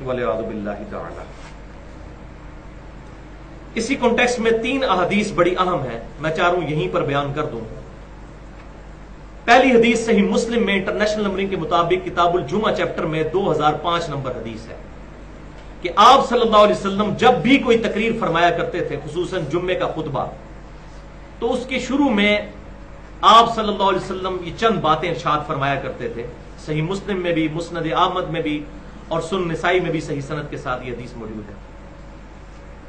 वलियाज़ु बिल्लाहि ताला। इसी कॉन्टेक्स्ट में 3 अहदीस बड़ी अहम है, मैं चाह रहा हूं यहीं पर बयान कर दूं। पहली हदीस सही मुस्लिम में इंटरनेशनल नंबरिंग के मुताबिक किताबुल जुमा चैप्टर में 2005 नंबर हदीस है कि आप सल्लल्लाहु अलैहि वसल्लम जब भी कोई तकरीर फरमाया करते थे, खुसूसन जुम्मे का खुतबा, तो उसके शुरू में आप सल्लल्लाहु अलैहि वसल्लम ये चंद बातें इरशाद फरमाया करते थे। सही मुस्लिम में भी, मुस्नद अहमद में भी और सुनन निसाई में भी सही सनद के साथ ये हदीस मौजूद है,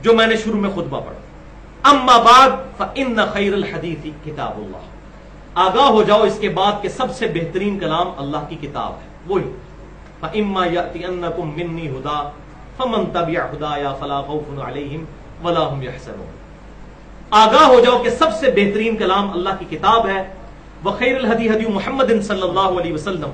जो मैंने शुरू में खुतबा पढ़ा। अम्मा बाद फइन्न खैरुल हदीसी किताबुल्लाह, आगाह हो जाओ इसके बाद के सबसे बेहतरीन कलाम अल्लाह की किताब है। वही फइम्मा यअतियन्नकुम मिन्नी हुदा फमन तबिअ हुदाया फला खौफुन अलैहिम वला हुम यहज़नून। आगाह हो जाओ कि सबसे बेहतरीन कलाम अल्लाह की किताब है। व खैरुल हदी हदी मुहम्मदिन सल्लल्लाहु अलैहि वसल्लम,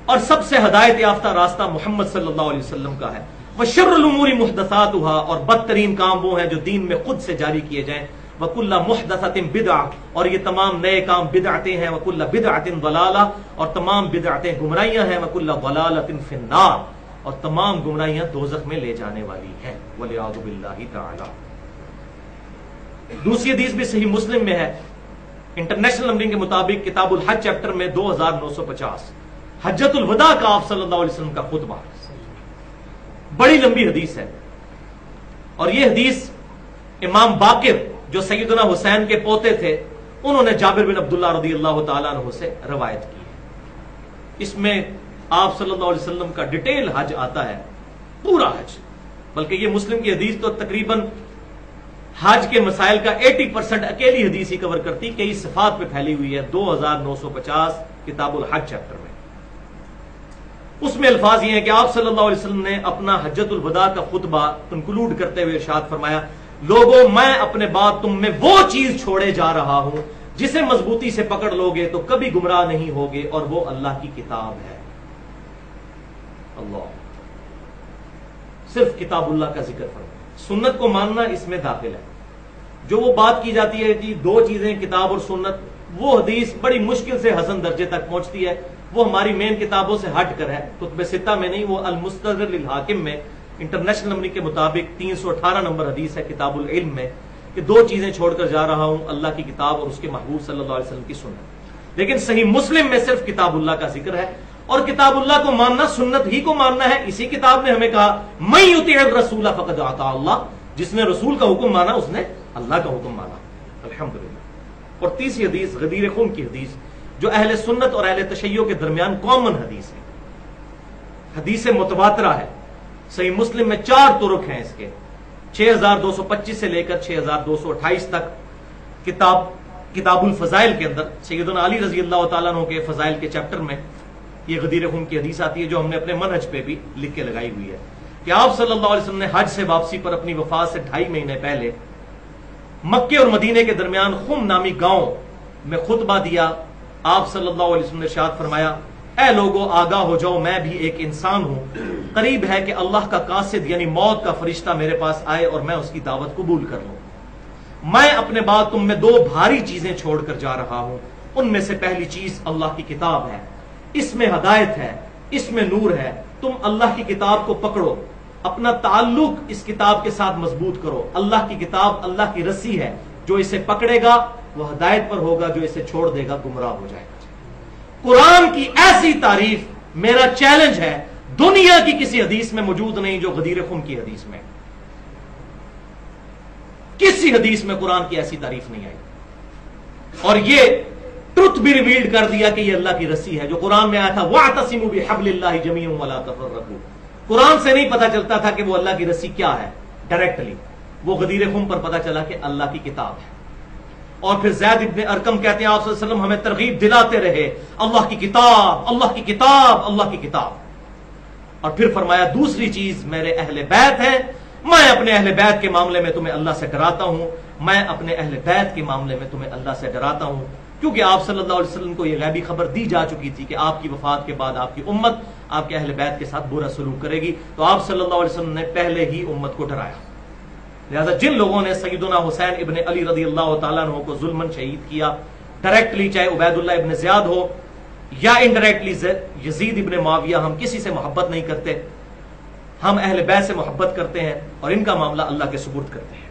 और सबसे हदायत याफ्ता रास्ता मोहम्मद सल्लल्लाहु अलैहि वसल्लम का है। व शर्रुल उमूरी मुहदसातुहा, और बदतरीन काम वो हैं जो दीन में खुद से जारी किए जाएं। व कुल्ला मुहदसतिन बिदअ, और ये तमाम नए काम बिदअतें हैं। व कुल्ला बिदअतिन दलाला, और तमाम बिदअतें गुमराहियां हैं। व कुल्ला दलालतिन फिन्नार, और तमाम गुमराहियां दोज़ख में ले जाने वाली हैं। वलियाज़ु बिल्लाहि ताला। दूसरी हदीस भी सही मुस्लिम में है, इंटरनेशनल नंबरिंग के मुताबिक किताबुल हज चैप्टर में 2950, हज्जतुल वदा का आप सल्लल्लाहु अलैहि वसल्लम का खुतबा। बड़ी लंबी हदीस है, और यह हदीस इमाम बाकिर जो सैयदना हुसैन के पोते थे, उन्होंने जाबिर बिन अब्दुल्लाह रज़ियल्लाहु ताला अन्हु से रवायत की है। इसमें आप सल्लल्लाहु अलैहि वसल्लम का डिटेल हज आता है, पूरा हज। बल्कि ये मुस्लिम की हदीस तो तकरीबन हज के मसाइल का 80% अकेली हदीस ही कवर करती, कई सिफात पे फैली हुई है। 2950 किताबुल हज चैप्टर में उसमें अल्फाज ये हैं कि आप सल्लल्लाहु अलैहि वसल्लम ने अपना हज्जतुल वदा का खुतबा कंक्लूड करते हुए इरशाद फरमाया, लोगों मैं अपने बाद तुम में वो चीज छोड़े जा रहा हूं जिसे मजबूती से पकड़ लोगे तो कभी गुमराह नहीं होगे, और वो अल्लाह की किताब है। अल्लाह, सिर्फ किताबुल्लाह का जिक्र फरमाया। सुन्नत को मानना इसमें दाखिल है। जो वो बात की जाती है कि 2 चीजें किताब और सुन्नत, वो हदीस बड़ी मुश्किल से हसन दर्जे तक पहुंचती है। वो हमारी मेन किताबों से हट कर है, कुतुब सित्ता में नहीं, वो अल मुस्तदरक लिल हाकिम में इंटरनेशनल नंबरिंग के मुताबिक 318 नंबर हदीस है किताबुल इल्म में कि 2 चीजें छोड़कर जा रहा हूं, अल्लाह की किताब और उसके महबूब सल्लल्लाहु अलैहि वसल्लम की सुन्नत। लेकिन सही मुस्लिम में सिर्फ किताबुल्लाह का जिक्र है, और किताबुल्लाह को मानना सुन्नत ही को मानना है। इसी किताब ने हमें कहा मैं युतिअर रसूल फक़द अता अल्लाह, जिसने रसूल का हुक्म माना उसने अल्लाह का हुक्म माना। अल्हम्दुलिल्लाह। और तीसरी हदीस गदीर खुम की हदीस, जो अहले सुन्नत और अहले तशय्यो के दरमियान कॉमन हदीस है, हदीस मुतवातिरा है। सही मुस्लिम में 4 तुरुक हैं इसके, 6225 से लेकर 6228 तक। किताबुल फजाइल के अंदर सैयदना अली रजी अल्लाह तआला अन्हु के फजाइल के चैप्टर में ये गदीर खुम की हदीस आती है, जो हमने अपने मनहज पे भी लिख के लगाई हुई है कि आप सल्लल्लाहु अलैहि वसल्लम ने हज से वापसी पर अपनी वफात से 2.5 महीने पहले मक्के और मदीने के दरमियान खुम नामी गांव में खुतबा दिया। आप सल्लल्लाहु अलैहि वसल्लम ने इरशाद फरमाया, ऐ लोगों आगाह हो जाओ, मैं भी एक इंसान हूं, करीब है कि अल्लाह का कासिद यानी मौत का फरिश्ता मेरे पास आए और मैं उसकी दावत कबूल कर लूं। मैं अपने बाद तुम में 2 भारी चीजें छोड़कर जा रहा हूं, उनमें से पहली चीज अल्लाह की किताब है, इसमें हदायत है, इसमें नूर है। तुम अल्लाह की किताब को पकड़ो, अपना ताल्लुक इस किताब के साथ मजबूत करो। अल्लाह की किताब अल्लाह की रस्सी है, जो इसे पकड़ेगा वो हदायत पर होगा, जो इसे छोड़ देगा गुमराह हो जाएगा। कुरान की ऐसी तारीफ मेरा चैलेंज है, दुनिया की किसी हदीस में मौजूद नहीं जो गदीर खुम की हदीस में, किसी हदीस में कुरान की ऐसी तारीफ नहीं आई। और ये ट्रुथ भी रिवील्ड कर दिया कि ये अल्लाह की रस्सी है, जो कुरान में आया था वअतसिमू बिहब्लिल्लाहि जमीअन वला तफर्रकू। कुरान से नहीं पता चलता था कि वो अल्लाह की रस्सी क्या है डायरेक्टली, वो गदीर खुम पर पता चला कि अल्लाह की किताब है। और फिर ज़ैद इब्ने अरकम कहते हैं आप सल्लल्लाहु अलैहि वसल्लम हमें तरगीब दिलाते रहे, अल्लाह की किताब, अल्लाह की किताब, अल्लाह की किताब। और फिर फरमाया दूसरी चीज मेरे अहले बैत है, मैं अपने अहले बैत के मामले में तुम्हें अल्लाह से डराता हूं, मैं अपने अहले बैत के मामले में तुम्हें अल्लाह से डराता हूं, क्योंकि आप सल्लल्लाहु अलैहि वसल्लम को यह गैबी खबर दी जा चुकी थी कि आपकी वफात के बाद आपकी उम्मत आपके अहले बैत के साथ बुरा सलूक करेगी। तो आप सल्लल्लाहु अलैहि वसल्लम ने पहले ही उम्मत को डराया। लिहाजा जिन लोगों ने सैयदना हुसैन इब्ने अली रज़ियल्लाहु ताला अन्हु को जुल्मन शहीद किया, डायरेक्टली चाहे उबैदुल्लाह इब्ने ज़ियाद हो या इनडायरेक्टली यजीद इब्ने मुआविया, हम किसी से मोहब्बत नहीं करते, ہم اہل بیت سے محبت کرتے ہیں اور ان کا معاملہ اللہ کے سپرد کرتے ہیں.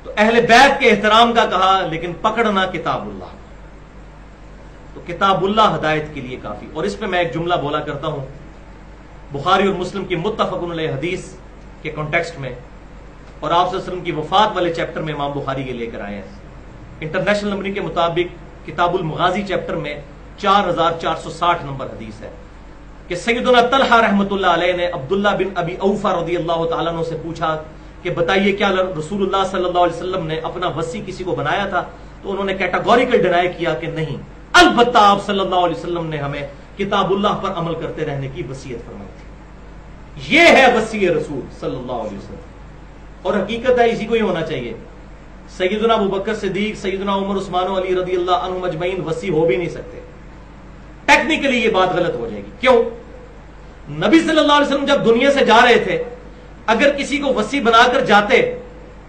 تو اہل بیت کے احترام کا کہا، لیکن پکڑنا کتاب اللہ. تو کتاب اللہ ہدایت کے لیے کافی. اور اس پہ میں ایک جملہ بولا کرتا ہوں، بخاری اور مسلم کی متفق علیہ حدیث کے کانٹیکسٹ میں، اور آپ صلی اللہ علیہ وسلم کی وفات والے چیپٹر میں امام بخاری یہ لے کر آئے ہیں. انٹرنیشنل نمبر کے مطابق کتاب المغازی چیپٹر میں 4460 نمبر حدیث ہے کہ سیدنا طلحہ رحمۃ اللہ علیہ نے عبداللہ بن ابی اوفا رضی اللہ تعالیٰ عنہ سے پوچھا کہ بتائیے کیا رسول اللہ صلی اللہ علیہ وسلم نے اپنا وصی کسی کو بنایا تھا؟ تو انہوں نے کیٹاگوریکل ڈینائی کیا کہ نہیں، البتہ آپ صلی اللہ علیہ وسلم نے ہمیں کتاب اللہ پر عمل کرتے رہنے کی وصیت فرمائی تھی. یہ ہے وصی رسول صلی اللہ علیہ وسلم، اور حقیقت ہے اسی کو ہی ہونا چاہیے. سیدنا ابوبکر صدیق، سیدنا عمر، عثمان و علی رضی اللہ عنہم اجمعین وصی ہو بھی نہیں سکتے. ٹیکنیکلی یہ بات غلط ہو جائے گی. کیوں؟ نبی صلی اللہ علیہ وسلم جب دنیا سے جا رہے تھے، اگر کسی کو وصی بنا کر جاتے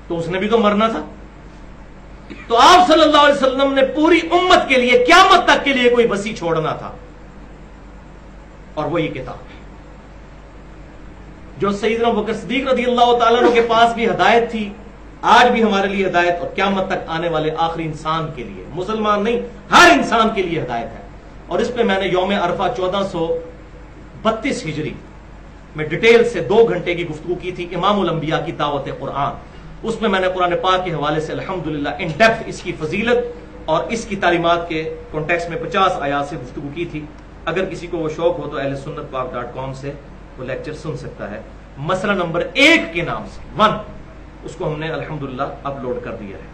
تو اس نے بھی تو مرنا تھا. تو آپ صلی اللہ علیہ وسلم نے پوری امت کے لیے قیامت تک کے لیے کوئی وصی چھوڑنا تھا، اور وہ یہ کتاب ہے جو سیدنا ابوبکر صدیق رضی اللہ تعالیٰ عنہ کے پاس بھی ہدایت تھی، آج بھی ہمارے لیے ہدایت، اور قیامت تک آنے والے آخری انسان کے لیے، مسلمان نہیں ہر انسان کے لیے ہدایت ہے. اور اس پہ میں نے یوم عرفہ 1432 ہجری میں ڈیٹیل سے 2 گھنٹے کی گفتگو کی تھی، امام الانبیاء کی دعوت قرآن. اس میں نے قرآن پاک کے حوالے سے الحمدللہ ان ڈیپتھ اس کی فضیلت اور اس کی تعلیمات کے کانٹیکسٹ میں 50 آیات سے گفتگو کی تھی. اگر کسی کو وہ شوق ہو تو اہل سنت پاک.com سے وہ لیکچر سن سکتا ہے. مسئلہ نمبر 1 کے نام سے 1 اس کو ہم نے الحمدللہ اپلوڈ کر دیا ہے.